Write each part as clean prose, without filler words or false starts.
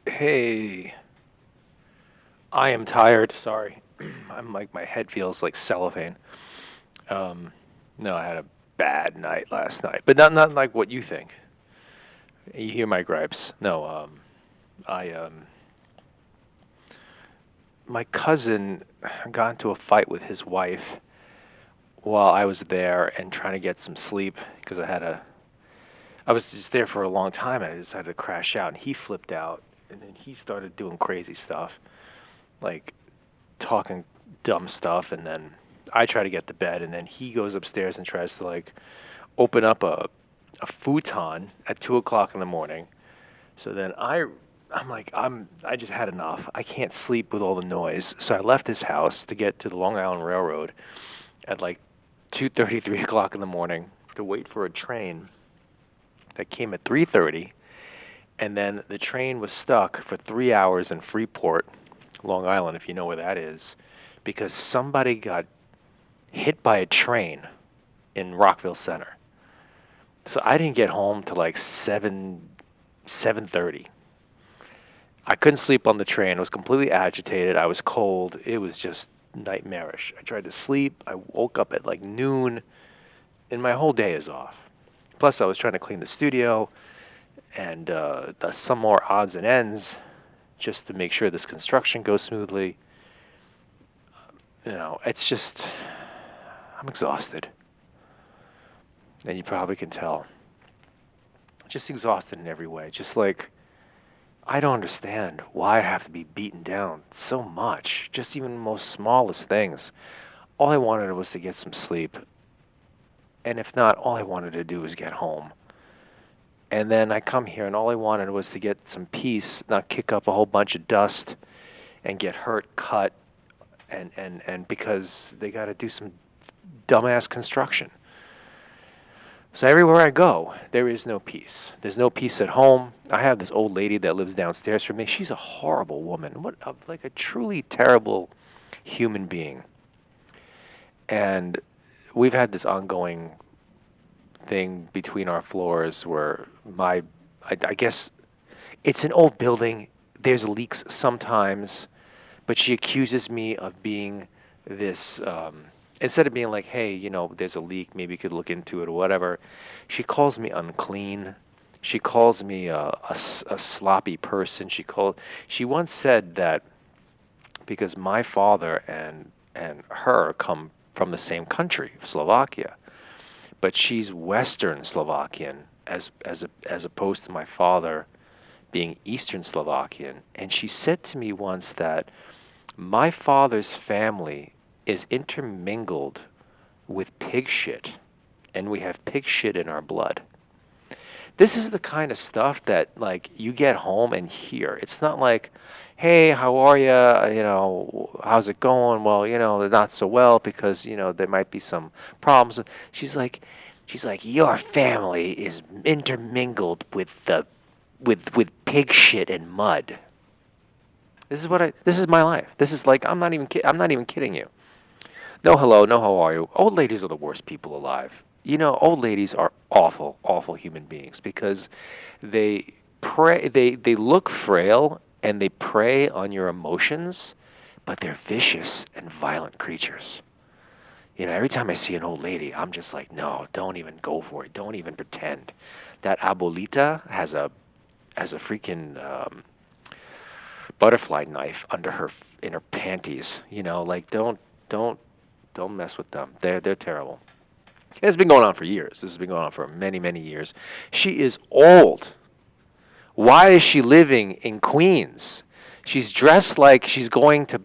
Hey, I am tired. Sorry. I'm like, my head feels like cellophane. Um, no, I had a bad night last night, but not like what you think. You hear my gripes. No, I my cousin got into a fight with his wife while I was there and trying to get some sleep because I was just there for a long time and I decided to crash out and he flipped out and then he started doing crazy stuff like talking dumb stuff, and then I try to get to bed, and then he goes upstairs and tries to like open up a futon at 2 o'clock in the morning. So then I just had enough. I can't sleep with all the noise. So I left his house to get to the Long Island Railroad at like 2:30, 3 o'clock in the morning to wait for a train that came at 3:30, and then the train was stuck for 3 hours in Freeport, Long Island, if you know where that is, because somebody got hit by a train in Rockville Center. So I didn't get home till like 7:30. I couldn't sleep on the train. I was completely agitated. I was cold. It was just nightmarish. I tried to sleep. I woke up at like noon, and my whole day is off. Plus, I was trying to clean the studio and some more odds and ends just to make sure this construction goes smoothly. It's just, I'm exhausted. And you probably can tell. Just exhausted in every way. Just like, I don't understand why I have to be beaten down so much. Just even the most smallest things. All I wanted was to get some sleep. And if not, all I wanted to do was get home. And then I come here and all I wanted was to get some peace, not kick up a whole bunch of dust and get hurt, cut, and because they got to do some dumbass construction. So everywhere I go, there is no peace. There's no peace at home. I have this old lady that lives downstairs from me. She's a horrible woman. Like a truly terrible human being. And we've had this ongoing thing between our floors where I guess it's an old building. There's leaks sometimes, but she accuses me of being this instead of being like, hey, there's a leak, maybe you could look into it or whatever. She calls me unclean. She calls me a sloppy person. She once said that because my father and her come from the same country, Slovakia, but she's Western Slovakian as opposed to my father being Eastern Slovakian. And she said to me once that my father's family is intermingled with pig shit, and we have pig shit in our blood. This is the kind of stuff that like you get home and hear. It's not like, hey, how are you? How's it going? Well, they're not so well because there might be some problems. She's like, your family is intermingled with the with pig shit and mud. This is my life. This is like, I'm not even kidding you. No hello, no how are you. Old ladies are the worst people alive. Old ladies are awful, awful human beings because they look frail and they prey on your emotions, but they're vicious and violent creatures. Every time I see an old lady, I'm just like, no, don't even go for it. Don't even pretend. That abuelita has a freaking butterfly knife in her panties. Like don't mess with them. They're terrible. And it's been going on for years. This has been going on for many, many years. She is old. Why is she living in Queens? She's dressed like she's going to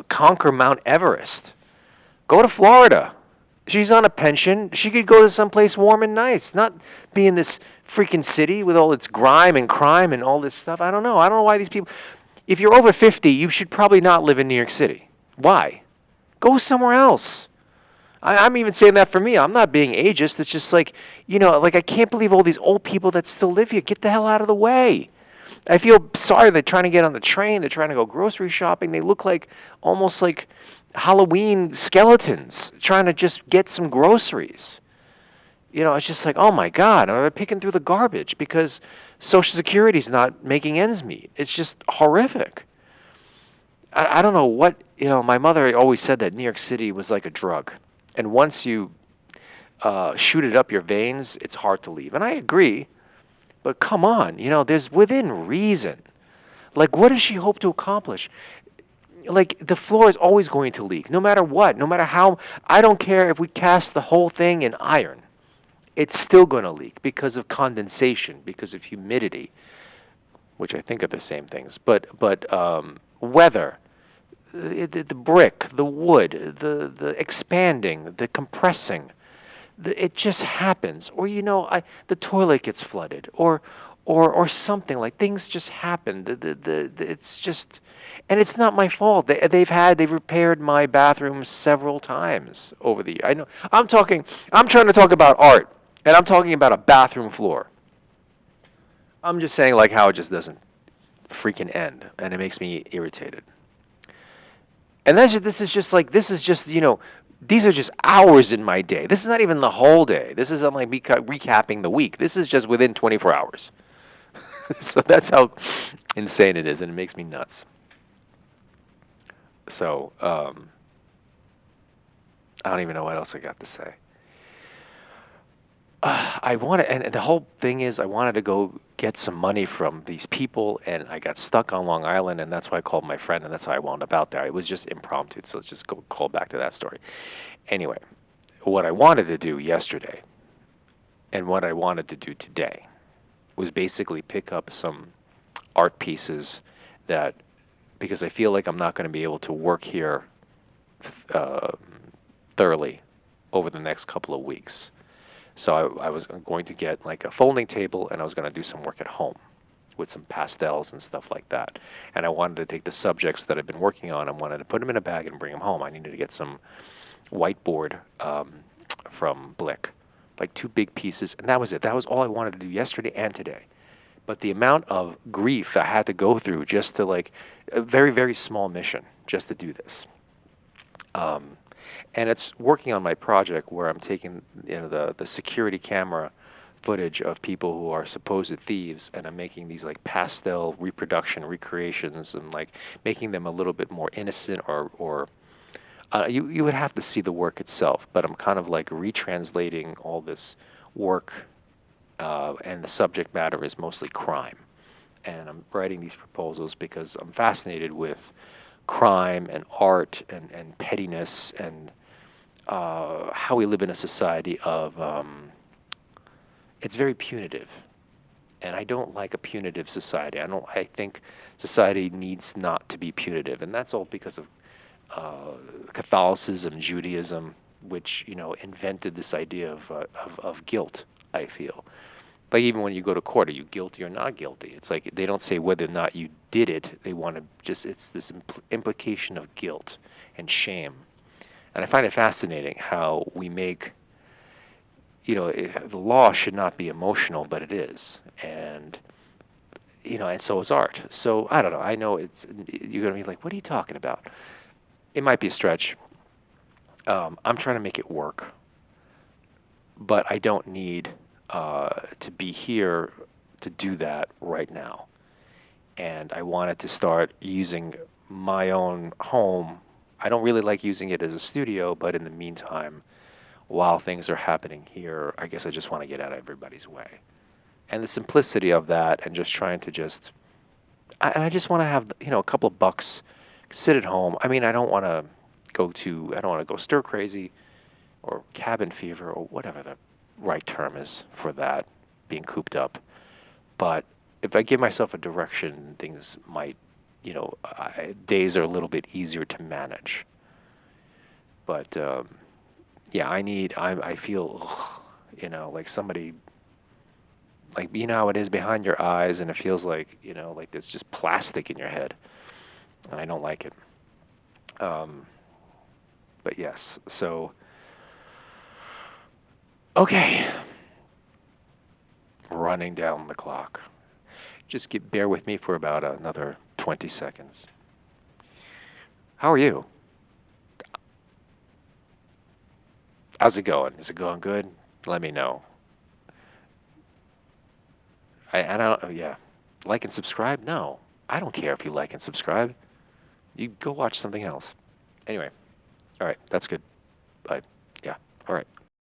conquer Mount Everest. Go to Florida. She's on a pension. She could go to someplace warm and nice, not be in this freaking city with all its grime and crime and all this stuff. I don't know. I don't know why these people. If you're over 50, you should probably not live in New York City. Why? Go somewhere else. I'm even saying that for me. I'm not being ageist. It's just like, like I can't believe all these old people that still live here. Get the hell out of the way. I feel sorry. They're trying to get on the train. They're trying to go grocery shopping. They look like almost like Halloween skeletons trying to just get some groceries. It's just like, oh my God, they're picking through the garbage because Social Security's not making ends meet. It's just horrific. I don't know what, my mother always said that New York City was like a drug. And once you shoot it up your veins, it's hard to leave. And I agree, but come on, there's within reason. Like, what does she hope to accomplish? Like, the floor is always going to leak, no matter what, no matter how. I don't care if we cast the whole thing in iron. It's still going to leak because of condensation, because of humidity, which I think are the same things. But weather, the brick, the wood, the expanding, the compressing, it just happens. Or the toilet gets flooded, or something, like things just happen. It's just, and it's not my fault. They've repaired my bathroom several times over the year. I know. I'm trying to talk about art, and I'm talking about a bathroom floor. I'm just saying, like, how it just doesn't freaking end, and it makes me irritated. And this is just, these are just hours in my day. This is not even the whole day. This isn't like me recapping the week. This is just within 24 hours. So that's how insane it is, and it makes me nuts. So I don't even know what else I got to say. I wanted, and the whole thing is, I wanted to go get some money from these people, and I got stuck on Long Island, and that's why I called my friend, and that's how I wound up out there. It was just impromptu, so let's just go call back to that story. Anyway, what I wanted to do yesterday, and what I wanted to do today, was basically pick up some art pieces that, because I feel like I'm not going to be able to work here uh, thoroughly over the next couple of weeks. So I was going to get like a folding table, and I was going to do some work at home with some pastels and stuff like that. And I wanted to take the subjects that I've been working on and wanted to put them in a bag and bring them home. I needed to get some whiteboard from Blick, like 2 big pieces, and that was it. That was all I wanted to do yesterday and today. But the amount of grief I had to go through just to, like, a very, very small mission just to do this. Um, and it's working on my project where I'm taking, the security camera footage of people who are supposed thieves, and I'm making these like pastel reproduction recreations, and like making them a little bit more innocent, or you would have to see the work itself, but I'm kind of like retranslating all this work, and the subject matter is mostly crime. And I'm writing these proposals because I'm fascinated with crime and art and pettiness, and how we live in a society of, it's very punitive. And I don't like a punitive society. I think society needs not to be punitive. And that's all because of Catholicism, Judaism, which invented this idea of guilt. I feel like even when you go to court, are you guilty or not guilty? It's like they don't say whether or not you did it. They want to just, it's this implication of guilt and shame. And I find it fascinating how we make, the law should not be emotional, but it is, and so is art. So I don't know. I know you're gonna be like, what are you talking about? It might be a stretch. I'm trying to make it work, but I don't need to be here to do that right now. And I wanted to start using my own home. I don't really like using it as a studio, but in the meantime, while things are happening here, I guess I just want to get out of everybody's way. And the simplicity of that, and just trying to I just want to have, a couple of bucks, sit at home. I mean, I don't want to go stir crazy or cabin fever or whatever the right term is for that, being cooped up. But if I give myself a direction, things might, days are a little bit easier to manage. But yeah, I feel, like somebody, like, how it is behind your eyes, and it feels like, like there's just plastic in your head. And I don't like it. But yes, so, okay. Running down the clock. Just bear with me for about another 20 seconds. How are you? How's it going? Is it going good? Let me know. I don't, yeah. Like and subscribe? No. I don't care if you like and subscribe. You go watch something else. Anyway, all right, that's good. But yeah, all right.